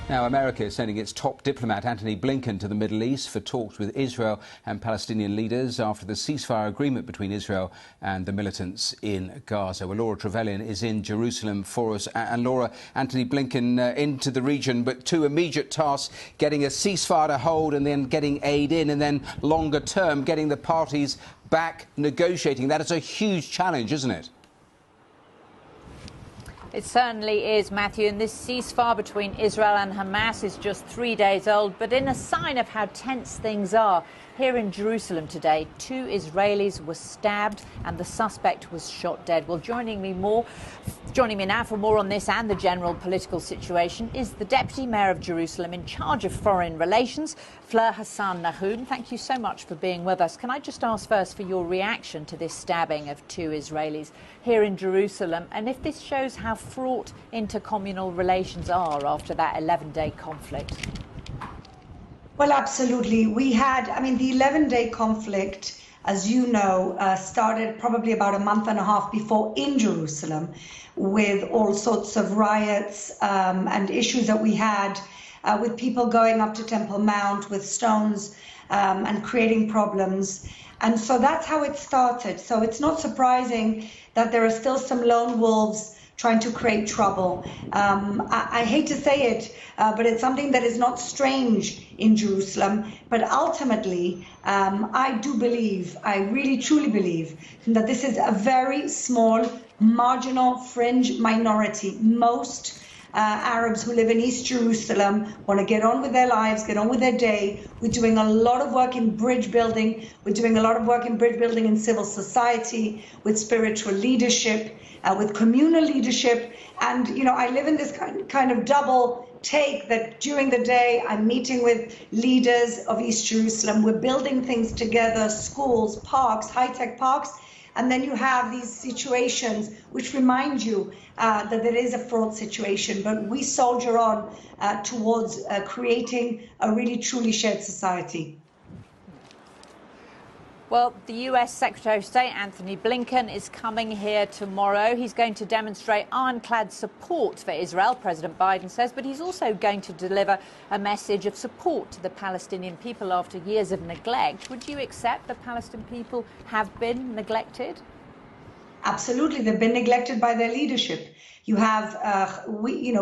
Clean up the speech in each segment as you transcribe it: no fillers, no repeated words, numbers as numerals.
Now, America is sending its top diplomat, Antony Blinken, to the Middle East for talks with Israel and Palestinian leaders after the ceasefire agreement between Israel and the militants in Gaza. Well, Laura Trevelyan is in Jerusalem for us. And Laura, Antony Blinken into the region, but two immediate tasks: getting a ceasefire to hold and then getting aid in, and then longer term, getting the parties back negotiating. That is a huge challenge, isn't it? It certainly is, Matthew, and this ceasefire between Israel and Hamas is just 3 days old, but in a sign of how tense things are, here in Jerusalem today, 2 Israelis were stabbed and the suspect was shot dead. Well, joining me now for more on this and the general political situation is the Deputy Mayor of Jerusalem in charge of foreign relations, Fleur Hassan-Nahoum. Thank you so much for being with us. Can I just ask first for your reaction to this stabbing of 2 Israelis here in Jerusalem, and if this shows how fraught intercommunal relations are after that 11-day conflict? Well, absolutely. The 11-day conflict, as you know, started probably about a month and a half before in Jerusalem, with all sorts of riots and issues that we had with people going up to Temple Mount with stones and creating problems. And so that's how it started. So it's not surprising that there are still some lone wolves trying to create trouble. I hate to say it, but it's something that is not strange in Jerusalem. But ultimately, I do believe, I really truly believe, that this is a very small, marginal, fringe minority. Most Arabs who live in East Jerusalem want to get on with their lives, get on with their day. We're doing a lot of work in bridge building. We're doing a lot of work in bridge building in civil society, with spiritual leadership, with communal leadership. And, you know, I live in this kind of double take that during the day I'm meeting with leaders of East Jerusalem. We're building things together, schools, parks, high-tech parks. And then you have these situations which remind you that there is a fraught situation, but we soldier on towards creating a really truly shared society. Well, the US Secretary of State, Antony Blinken, is coming here tomorrow. He's going to demonstrate ironclad support for Israel, President Biden says, but he's also going to deliver a message of support to the Palestinian people after years of neglect. Would you accept the Palestinian people have been neglected? Absolutely. They've been neglected by their leadership. You have,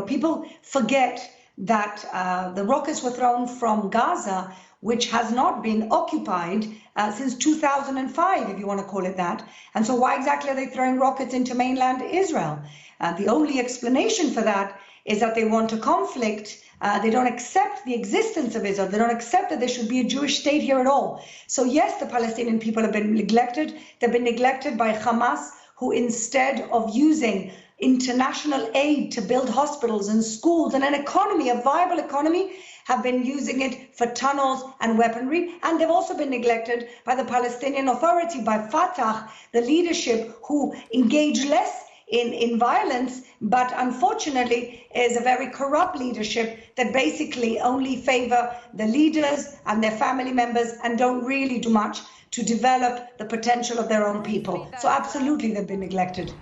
people forget that the rockets were thrown from Gaza, which has not been occupied since 2005, if you want to call it that. And so why exactly are they throwing rockets into mainland Israel? The only explanation for that is that they want a conflict. They don't accept the existence of Israel. They don't accept that there should be a Jewish state here at all. So yes, the Palestinian people have been neglected. They've been neglected by Hamas, who instead of using international aid to build hospitals and schools and an economy, a viable economy, have been using it for tunnels and weaponry. And they've also been neglected by the Palestinian Authority, by Fatah, the leadership, who engage less in violence, but unfortunately is a very corrupt leadership that basically only favor the leaders and their family members and don't really do much to develop the potential of their own people. So absolutely, they've been neglected.